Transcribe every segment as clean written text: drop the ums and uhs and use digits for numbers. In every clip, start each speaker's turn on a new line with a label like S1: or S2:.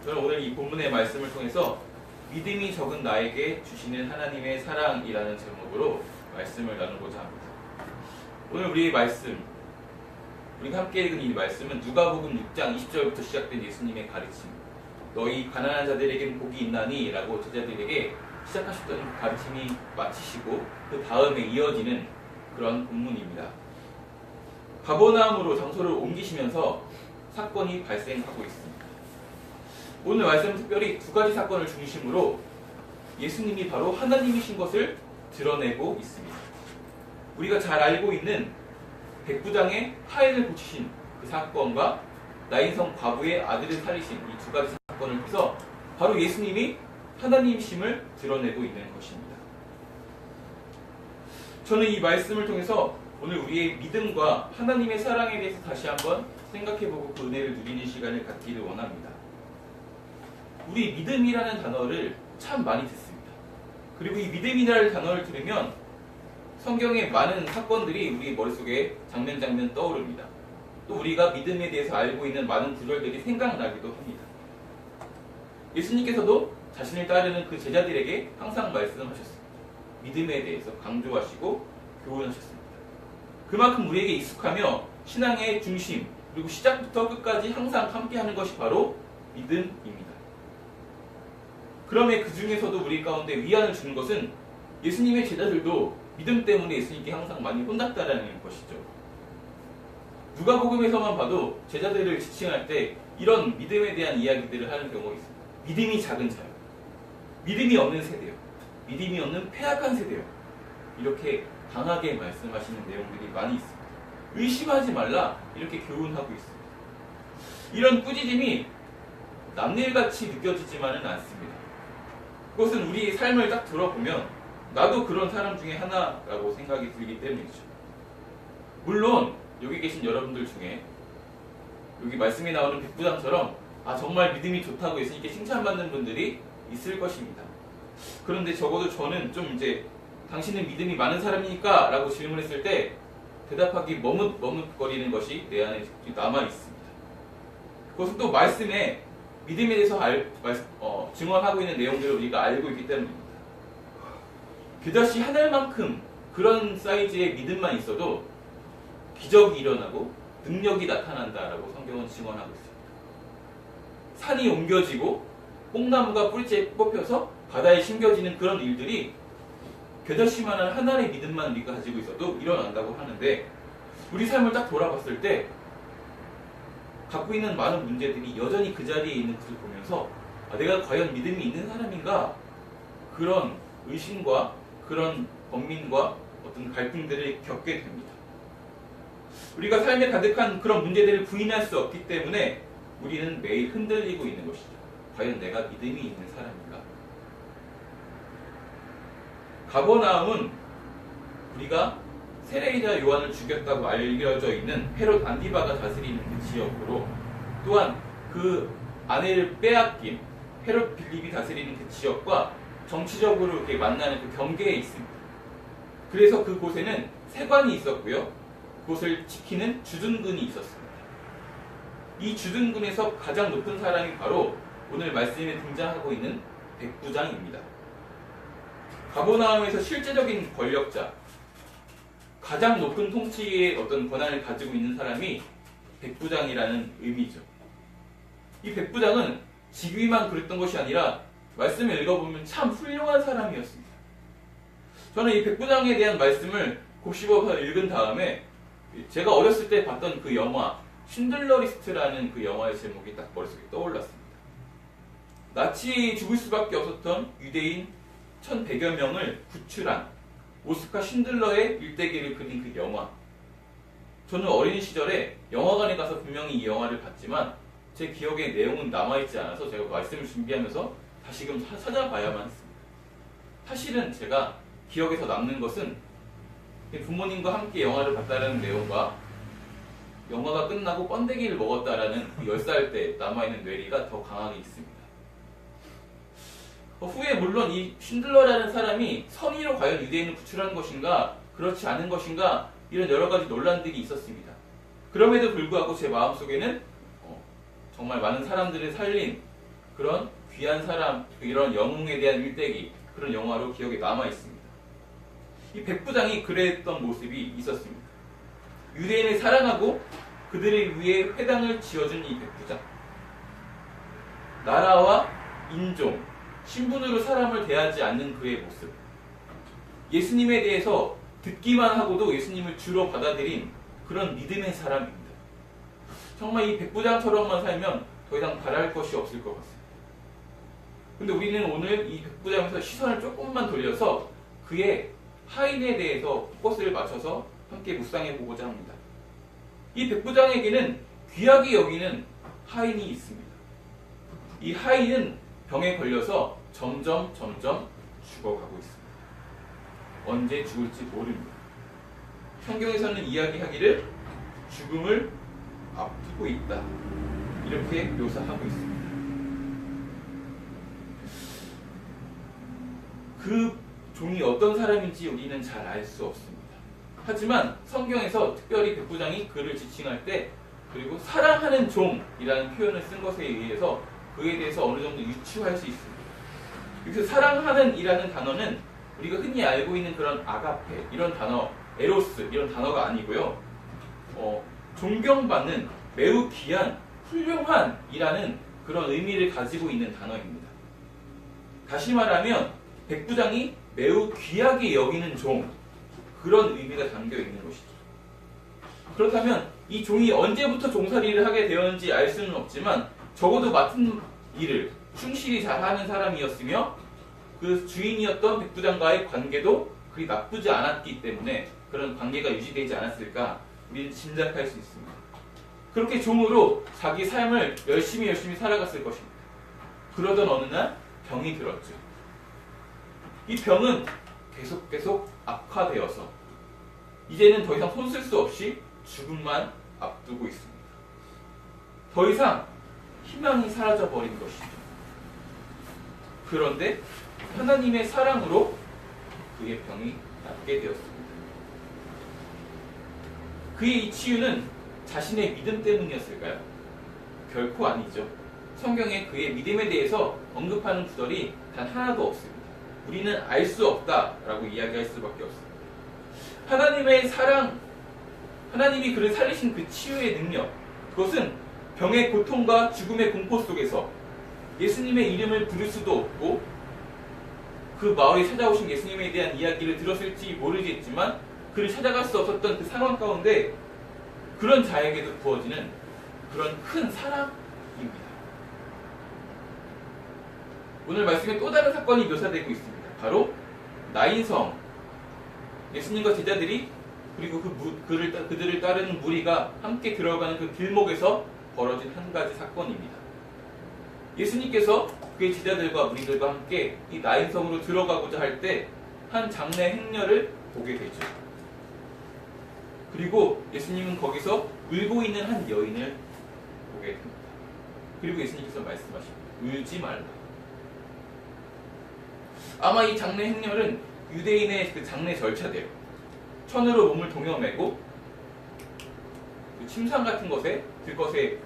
S1: 저는 오늘 이 본문의 말씀을 통해서 믿음이 적은 나에게 주시는 하나님의 사랑이라는 제목으로 말씀을 나누고자 합니다. 오늘 우리가 함께 읽은 이 말씀은 누가복음 6장 20절부터 시작된 예수님의 가르침, 너희 가난한 자들에겐 복이 있나니 라고 제자들에게 시작하셨던 가르침이 마치시고 그 다음에 이어지는 그런 본문입니다. 가버나움으로 장소를 옮기시면서 사건이 발생하고 있습니다. 오늘 말씀은 특별히 두 가지 사건을 중심으로 예수님이 바로 하나님이신 것을 드러내고 있습니다. 우리가 잘 알고 있는 백부장의 화인을 고치신 그 사건과 나인성 과부의 아들을 살리신 이 두 가지 사건을 통해서 바로 예수님이 하나님이심을 드러내고 있는 것입니다. 저는 이 말씀을 통해서 오늘 우리의 믿음과 하나님의 사랑에 대해서 다시 한번 생각해보고 그 은혜를 누리는 시간을 갖기를 원합니다. 우리 믿음이라는 단어를 참 많이 듣습니다. 그리고 이 믿음이라는 단어를 들으면 성경의 많은 사건들이 우리 머릿속에 장면 떠오릅니다. 또 우리가 믿음에 대해서 알고 있는 많은 구절들이 생각나기도 합니다. 예수님께서도 자신을 따르는 그 제자들에게 항상 말씀하셨습니다. 믿음에 대해서 강조하시고 교훈하셨습니다. 그만큼 우리에게 익숙하며 신앙의 중심 그리고 시작부터 끝까지 항상 함께하는 것이 바로 믿음입니다. 그러면 그 중에서도 우리 가운데 위안을 주는 것은 예수님의 제자들도 믿음 때문에 예수님께 항상 많이 혼났다라는 것이죠. 누가복음에서만 봐도 제자들을 지칭할 때 이런 믿음에 대한 이야기들을 하는 경우가 있습니다. 믿음이 작은 자요. 믿음이 없는 세대요. 믿음이 없는 패약한 세대요. 이렇게 강하게 말씀하시는 내용들이 많이 있습니다. 의심하지 말라 이렇게 교훈하고 있습니다. 이런 꾸짖음이 남일같이 느껴지지만은 않습니다. 그것은 우리의 삶을 딱 들어보면 나도 그런 사람 중에 하나라고 생각이 들기 때문이죠. 물론 여기 계신 여러분들 중에 여기 말씀에 나오는 백부장처럼 정말 믿음이 좋다고 예수님께 칭찬받는 분들이 있을 것입니다. 그런데 적어도 저는 좀 이제 당신은 믿음이 많은 사람이니까 라고 질문했을 때 대답하기 머뭇거리는 것이 내 안에 남아 있습니다. 그것은 또 말씀에 믿음에 대해서 증언하고 있는 내용들을 우리가 알고 있기 때문입니다. 그다시 하늘만큼 그런 사이즈의 믿음만 있어도 기적이 일어나고 능력이 나타난다라고 성경은 증언하고 있습니다. 산이 옮겨지고 뽕나무가 뿌리째 뽑혀서 바다에 심겨지는 그런 일들이 겨자씨만한 하나의 믿음만 우리가 가지고 있어도 일어난다고 하는데 우리 삶을 딱 돌아봤을 때 갖고 있는 많은 문제들이 여전히 그 자리에 있는 것을 보면서 내가 과연 믿음이 있는 사람인가 그런 의심과 그런 번민과 어떤 갈등들을 겪게 됩니다. 우리가 삶에 가득한 그런 문제들을 부인할 수 없기 때문에 우리는 매일 흔들리고 있는 것이죠. 과연 내가 믿음이 있는 사람인가? 가버나움은 우리가 세례자 요한을 죽였다고 알려져 있는 헤롯 안디바가 다스리는 그 지역으로 또한 그 아내를 빼앗긴 헤롯 빌립이 다스리는 그 지역과 정치적으로 이렇게 만나는 그 경계에 있습니다. 그래서 그곳에는 세관이 있었고요. 그곳을 지키는 주둔군이 있었습니다. 이 주둔군에서 가장 높은 사람이 바로 오늘 말씀에 등장하고 있는 백부장입니다. 가버나움에서 실제적인 권력자, 가장 높은 통치의 어떤 권한을 가지고 있는 사람이 백부장이라는 의미죠. 이 백부장은 직위만 그랬던 것이 아니라 말씀을 읽어보면 참 훌륭한 사람이었습니다. 저는 이 백부장에 대한 말씀을 곱씹어서 읽은 다음에 제가 어렸을 때 봤던 그 영화 쉰들러 리스트라는 그 영화의 제목이 딱 머릿속에 떠올랐습니다. 나치 죽을 수밖에 없었던 유대인 1,100여 명을 구출한 오스카 쉰들러의 일대기를 그린 그 영화. 저는 어린 시절에 영화관에 가서 분명히 이 영화를 봤지만 제 기억에 내용은 남아있지 않아서 제가 말씀을 준비하면서 다시금 찾아봐야만 했습니다. 사실은 제가 기억에서 남는 것은 부모님과 함께 영화를 봤다는 내용과 영화가 끝나고 번데기를 먹었다라는 10살 때 남아있는 뇌리가 더 강하게 있습니다. 후에 물론 이 쉰들러라는 사람이 선의로 과연 유대인을 구출한 것인가 그렇지 않은 것인가 이런 여러 가지 논란들이 있었습니다. 그럼에도 불구하고 제 마음속에는 정말 많은 사람들을 살린 그런 귀한 사람, 이런 영웅에 대한 일대기, 그런 영화로 기억에 남아 있습니다. 이 백부장이 그랬던 모습이 있었습니다. 유대인을 사랑하고 그들을 위해 회당을 지어준 이 백부장. 나라와 인종, 신분으로 사람을 대하지 않는 그의 모습. 예수님에 대해서 듣기만 하고도 예수님을 주로 받아들인 그런 믿음의 사람입니다. 정말 이 백부장처럼만 살면 더 이상 바랄 것이 없을 것 같습니다. 근데 우리는 오늘 이 백부장에서 시선을 조금만 돌려서 그의 하인에 대해서 포커스를 맞춰서 함께 묵상해 보고자 합니다. 이 백부장에게는 귀하게 여기는 하인이 있습니다. 이 하인은 병에 걸려서 점점 죽어가고 있습니다. 언제 죽을지 모릅니다. 성경에서는 이야기하기를 죽음을 앞두고 있다. 이렇게 묘사하고 있습니다. 그 종이 어떤 사람인지 우리는 잘 알 수 없습니다. 하지만 성경에서 특별히 백부장이 그를 지칭할 때 그리고 사랑하는 종이라는 표현을 쓴 것에 의해서 그에 대해서 어느 정도 유추할 수 있습니다. 여기서 사랑하는 이라는 단어는 우리가 흔히 알고 있는 그런 아가페 이런 단어, 에로스 이런 단어가 아니고요. 존경받는 매우 귀한, 훌륭한 이라는 그런 의미를 가지고 있는 단어입니다. 다시 말하면 백부장이 매우 귀하게 여기는 종, 그런 의미가 담겨 있는 것이죠. 그렇다면 이 종이 언제부터 종살이를 하게 되었는지 알 수는 없지만 적어도 맡은 일을 충실히 잘하는 사람이었으며 그 주인이었던 백부장과의 관계도 그리 나쁘지 않았기 때문에 그런 관계가 유지되지 않았을까 우리는 짐작할 수 있습니다. 그렇게 종으로 자기 삶을 열심히 살아갔을 것입니다. 그러던 어느 날 병이 들었죠. 이 병은 계속 악화되어서 이제는 더 이상 손 쓸 수 없이 죽음만 앞두고 있습니다. 더 이상 희망이 사라져버린 것이죠. 그런데 하나님의 사랑으로 그의 병이 낫게 되었습니다. 그의 이 치유는 자신의 믿음 때문이었을까요? 결코 아니죠. 성경에 그의 믿음에 대해서 언급하는 구절이 단 하나도 없습니다. 우리는 알 수 없다라고 이야기할 수밖에 없습니다. 하나님의 사랑, 하나님이 그를 살리신 그 치유의 능력, 그것은 병의 고통과 죽음의 공포 속에서 예수님의 이름을 부를 수도 없고 그 마을에 찾아오신 예수님에 대한 이야기를 들었을지 모르겠지만 그를 찾아갈 수 없었던 그 상황 가운데 그런 자에게도 부어지는 그런 큰 사랑입니다. 오늘 말씀에 또 다른 사건이 묘사되고 있습니다. 바로 나인성, 예수님과 제자들이 그리고 그들을 따르는 무리가 함께 들어가는 그 길목에서 벌어진 한 가지 사건입니다. 예수님께서 그의 제자들과 무리들과 함께 이 나인성으로 들어가고자 할 때 한 장례 행렬을 보게 되죠. 그리고 예수님은 거기서 울고 있는 한 여인을 보게 됩니다. 그리고 예수님께서 말씀하십니다. 울지 말라. 아마 이 장례 행렬은 유대인의 그 장례 절차대로 천으로 몸을 동여매고 그 침상 같은 것에 들것에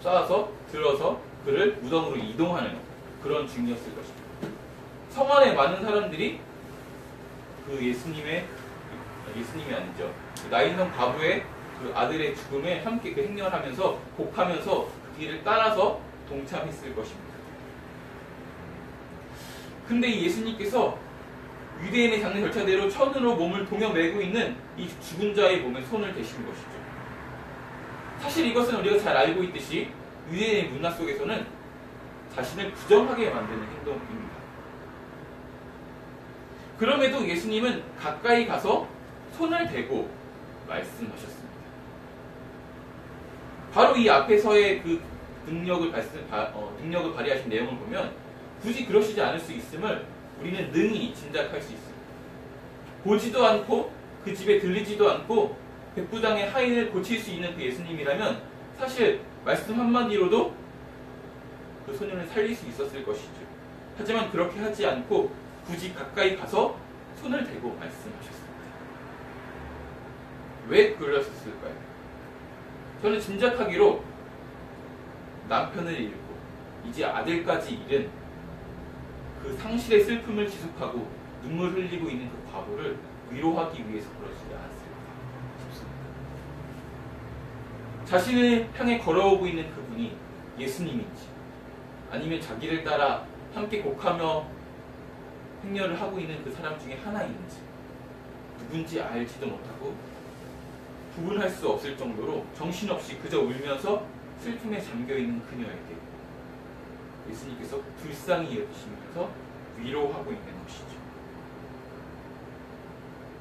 S1: 쌓아서 들어서 그를 무덤으로 이동하는 그런 중이었을 것입니다. 성 안에 많은 사람들이 그 예수님이 아니죠. 그 나인성 과부의 그 아들의 죽음에 함께 그 행렬을 하면서 곡하면서 그 길을 따라서 동참했을 것입니다. 근데 이 예수님께서 유대인의 장례 절차대로 천으로 몸을 동여매고 있는 이 죽은 자의 몸에 손을 대신 것이죠. 사실 이것은 우리가 잘 알고 있듯이 유대인의 문화 속에서는 자신을 부정하게 만드는 행동입니다. 그럼에도 예수님은 가까이 가서 손을 대고 말씀하셨습니다. 바로 이 앞에서의 그 능력을 발휘하신 내용을 보면 굳이 그러시지 않을 수 있음을 우리는 능히 짐작할 수 있습니다. 보지도 않고 그 집에 들리지도 않고 백부장의 하인을 고칠 수 있는 그 예수님이라면 사실 말씀 한마디로도 그 소년을 살릴 수 있었을 것이죠. 하지만 그렇게 하지 않고 굳이 가까이 가서 손을 대고 말씀하셨습니다. 왜 그러셨을까요? 저는 짐작하기로 남편을 잃고 이제 아들까지 잃은 그 상실의 슬픔을 지속하고 눈물 흘리고 있는 그 과부를 위로하기 위해서 그러지 않았을까 싶습니다. 자신을 향해 걸어오고 있는 그분이 예수님인지 아니면 자기를 따라 함께 곡하며 행렬을 하고 있는 그 사람 중에 하나인지 누군지 알지도 못하고 구분할 수 없을 정도로 정신없이 그저 울면서 슬픔에 잠겨있는 그녀에게 예수님께서 불쌍히 여기시면서 위로하고 있는 것이죠.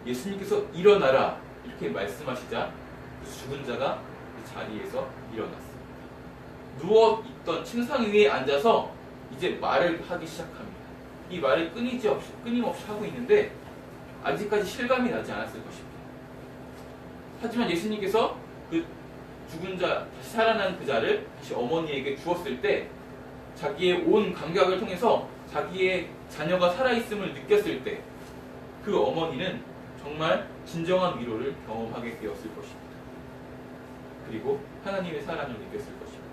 S1: 예수님께서 일어나라 이렇게 말씀하시자 그 죽은 자가 그 자리에서 일어났습니다. 누워있던 침상 위에 앉아서 이제 말을 하기 시작합니다. 이 말을 끊임없이 하고 있는데 아직까지 실감이 나지 않았을 것입니다. 하지만 예수님께서 그 죽은 자, 다시 살아난 그 자를 다시 어머니에게 주었을 때 자기의 온 감각을 통해서 자기의 자녀가 살아있음을 느꼈을 때 그 어머니는 정말 진정한 위로를 경험하게 되었을 것입니다. 그리고 하나님의 사랑을 느꼈을 것입니다.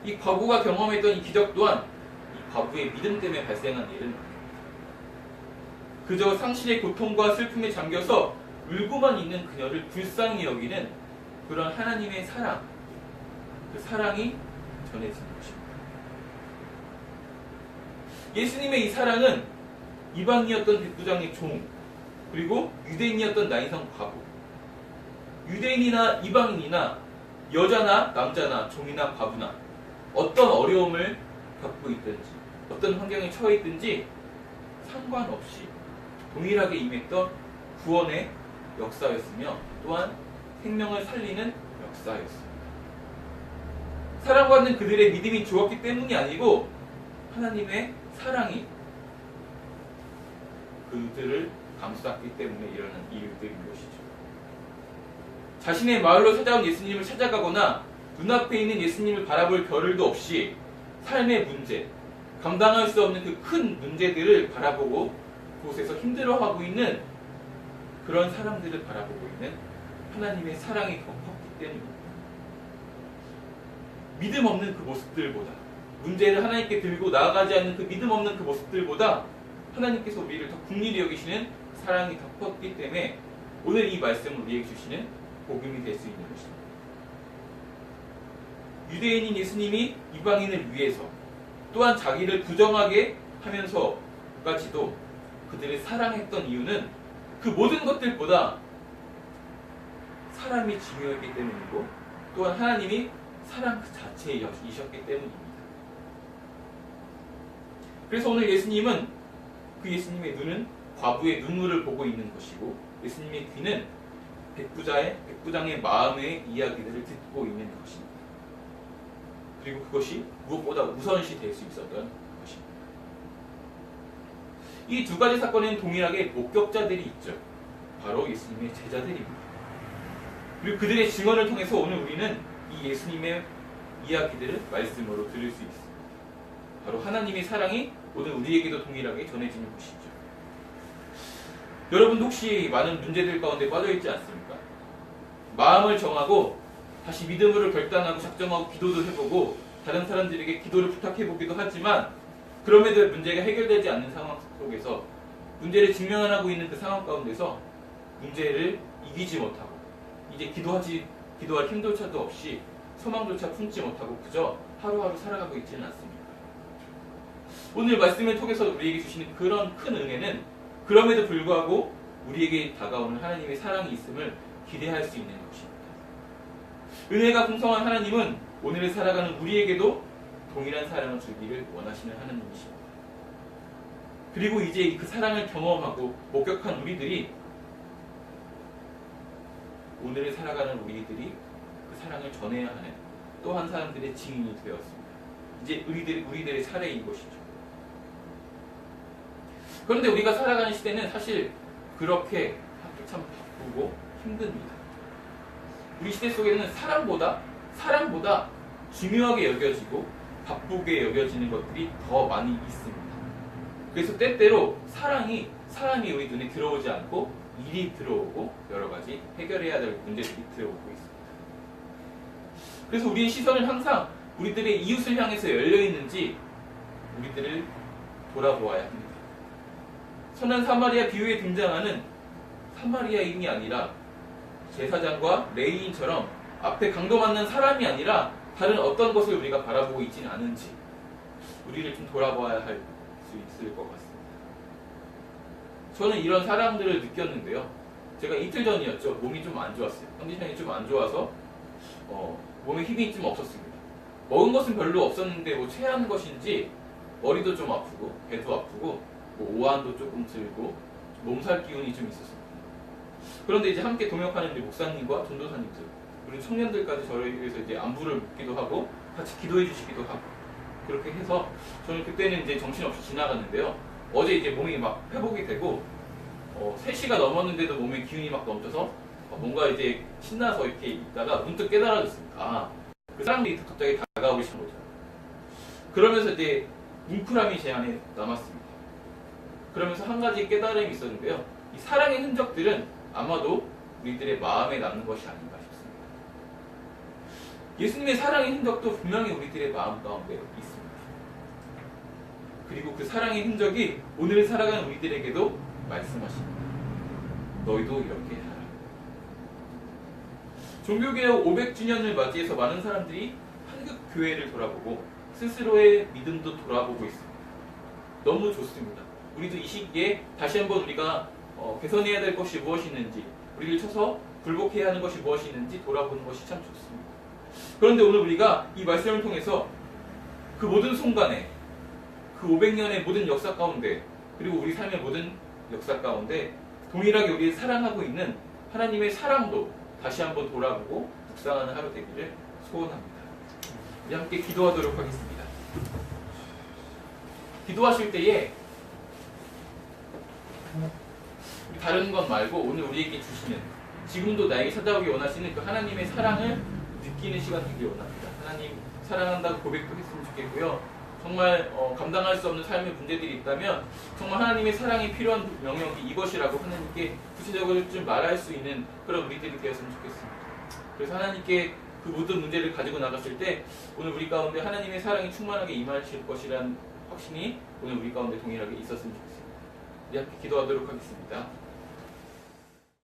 S1: 이 과부가 경험했던 이 기적 또한 이 과부의 믿음 때문에 발생한 일은 아닙니다. 그저 상실의 고통과 슬픔에 잠겨서 울고만 있는 그녀를 불쌍히 여기는 그런 하나님의 사랑, 그 사랑이 전해지는 것입니다. 예수님의 이 사랑은 이방인이었던 백부장의 종, 그리고 유대인이었던 나인성 과부, 유대인이나 이방인이나 여자나 남자나 종이나 과부나 어떤 어려움을 겪고 있든지 어떤 환경에 처해 있든지 상관없이 동일하게 임했던 구원의 역사였으며 또한 생명을 살리는 역사였습니다. 사랑받는 그들의 믿음이 좋았기 때문이 아니고 하나님의 사랑이 그들을 감쌌기 때문에 일어난 일들인 것이죠. 자신의 마을로 찾아온 예수님을 찾아가거나 눈앞에 있는 예수님을 바라볼 겨를도 없이 삶의 문제, 감당할 수 없는 그 큰 문제들을 바라보고 그곳에서 힘들어하고 있는 그런 사람들을 바라보고 있는 하나님의 사랑이 더 컸기 때문입니다. 믿음 없는 그 모습들보다, 문제를 하나님께 들고 나아가지 않는 그 믿음 없는 그 모습들보다 하나님께서 우리를 더 긍휼히 여기시는 사랑이 더 컸기 때문에 오늘 이 말씀을 우리에게 주시는 복음이 될 수 있는 것입니다. 유대인인 예수님이 이방인을 위해서 또한 자기를 부정하게 하면서까지도 그들을 사랑했던 이유는 그 모든 것들보다 사람이 중요했기 때문이고 또한 하나님이 사랑 그 자체이셨기 때문입니다. 그래서 오늘 예수님은 그 예수님의 눈은 과부의 눈물을 보고 있는 것이고 예수님의 귀는 백부장의 마음의 이야기들을 듣고 있는 것입니다. 그리고 그것이 무엇보다 우선시 될 수 있었던 것입니다. 이 두 가지 사건에는 동일하게 목격자들이 있죠. 바로 예수님의 제자들입니다. 그리고 그들의 증언을 통해서 오늘 우리는 이 예수님의 이야기들을 말씀으로 들을 수 있습니다. 바로 하나님의 사랑이 오늘 우리에게도 동일하게 전해지는 것이죠. 여러분도 혹시 많은 문제들 가운데 빠져있지 않습니까? 마음을 정하고 다시 믿음으로 결단하고 작정하고 기도도 해보고 다른 사람들에게 기도를 부탁해보기도 하지만 그럼에도 문제가 해결되지 않는 상황 속에서 문제를 직면하고 있는 그 상황 가운데서 문제를 이기지 못하고 이제 기도할 힘조차도 없이 소망조차 품지 못하고 그저 하루하루 살아가고 있지는 않습니다. 오늘 말씀을 통해서 우리에게 주시는 그런 큰 은혜는 그럼에도 불구하고 우리에게 다가오는 하나님의 사랑이 있음을 기대할 수 있는 것입니다. 은혜가 풍성한 하나님은 오늘을 살아가는 우리에게도 동일한 사랑을 주기를 원하시는 하나님이십니다. 그리고 이제 그 사랑을 경험하고 목격한 우리들이 오늘을 살아가는 우리들이 그 사랑을 전해야 하는 또 한 사람들의 증인이 되었습니다. 이제 우리들의 차례인 것이죠. 그런데 우리가 살아가는 시대는 사실 그렇게 참 바쁘고 힘듭니다. 우리 시대 속에는 사람보다 중요하게 여겨지고 바쁘게 여겨지는 것들이 더 많이 있습니다. 그래서 때때로 사람이 우리 눈에 들어오지 않고 일이 들어오고 여러 가지 해결해야 될 문제들이 들어오고 있습니다. 그래서 우리의 시선을 항상 우리들의 이웃을 향해서 열려있는지 우리들을 돌아보아야 합니다. 선한 사마리아 비유에 등장하는 사마리아인이 아니라 제사장과 레위인처럼 앞에 강도맞는 사람이 아니라 다른 어떤 것을 우리가 바라보고 있지는 않은지 우리를 좀 돌아봐야 할 수 있을 것 같습니다. 저는 이런 사람들을 느꼈는데요. 제가 이틀 전이었죠. 몸이 좀 안 좋았어요. 컨디션이 좀 안 좋아서 몸에 힘이 좀 없었습니다. 먹은 것은 별로 없었는데 뭐 체한 것인지 머리도 좀 아프고 배도 아프고 뭐 오한도 조금 들고 몸살 기운이 좀 있었습니다. 그런데 이제 함께 동역하는 이제 목사님과 전도사님들 그리고 청년들까지 저를 위해서 이제 안부를 묻기도 하고 같이 기도해 주시기도 하고 그렇게 해서 저는 그때는 이제 정신없이 지나갔는데요. 어제 이제 몸이 막 회복이 되고 3시가 넘었는데도 몸에 기운이 막 넘쳐서 뭔가 이제 신나서 이렇게 있다가 문득 깨달아졌습니다. 아, 그 사람들이 갑자기 다가오기 시작한 거죠. 그러면서 이제 뭉클함이 제 안에 남았습니다. 그러면서 한 가지 깨달음이 있었는데요. 이 사랑의 흔적들은 아마도 우리들의 마음에 남는 것이 아닌가 싶습니다. 예수님의 사랑의 흔적도 분명히 우리들의 마음 가운데 있습니다. 그리고 그 사랑의 흔적이 오늘 살아가는 우리들에게도 말씀하십니다. 너희도 이렇게 하라. 종교개혁 500주년을 맞이해서 많은 사람들이 한국교회를 돌아보고 스스로의 믿음도 돌아보고 있습니다. 너무 좋습니다. 우리도 이 시기에 다시 한번 우리가 개선해야 될 것이 무엇이 있는지 우리를 쳐서 굴복해야 하는 것이 무엇이 있는지 돌아보는 것이 참 좋습니다. 그런데 오늘 우리가 이 말씀을 통해서 그 모든 순간에 그 500년의 모든 역사 가운데 그리고 우리 삶의 모든 역사 가운데 동일하게 우리를 사랑하고 있는 하나님의 사랑도 다시 한번 돌아보고 묵상하는 하루 되기를 소원합니다. 우리 함께 기도하도록 하겠습니다. 기도하실 때에 다른 것 말고 오늘 우리에게 주시는 지금도 나에게 찾아오기 원하시는 그 하나님의 사랑을 느끼는 시간 되길 원합니다. 하나님 사랑한다고 고백도 했으면 좋겠고요. 정말 감당할 수 없는 삶의 문제들이 있다면 정말 하나님의 사랑이 필요한 영역이 이것이라고 하나님께 구체적으로 좀 말할 수 있는 그런 우리들이 되었으면 좋겠습니다. 그래서 하나님께 그 모든 문제를 가지고 나갔을 때 오늘 우리 가운데 하나님의 사랑이 충만하게 임하실 것이라는 확신이 오늘 우리 가운데 동일하게 있었으면 좋겠습니다. 우리 함께 기도하도록 하겠습니다.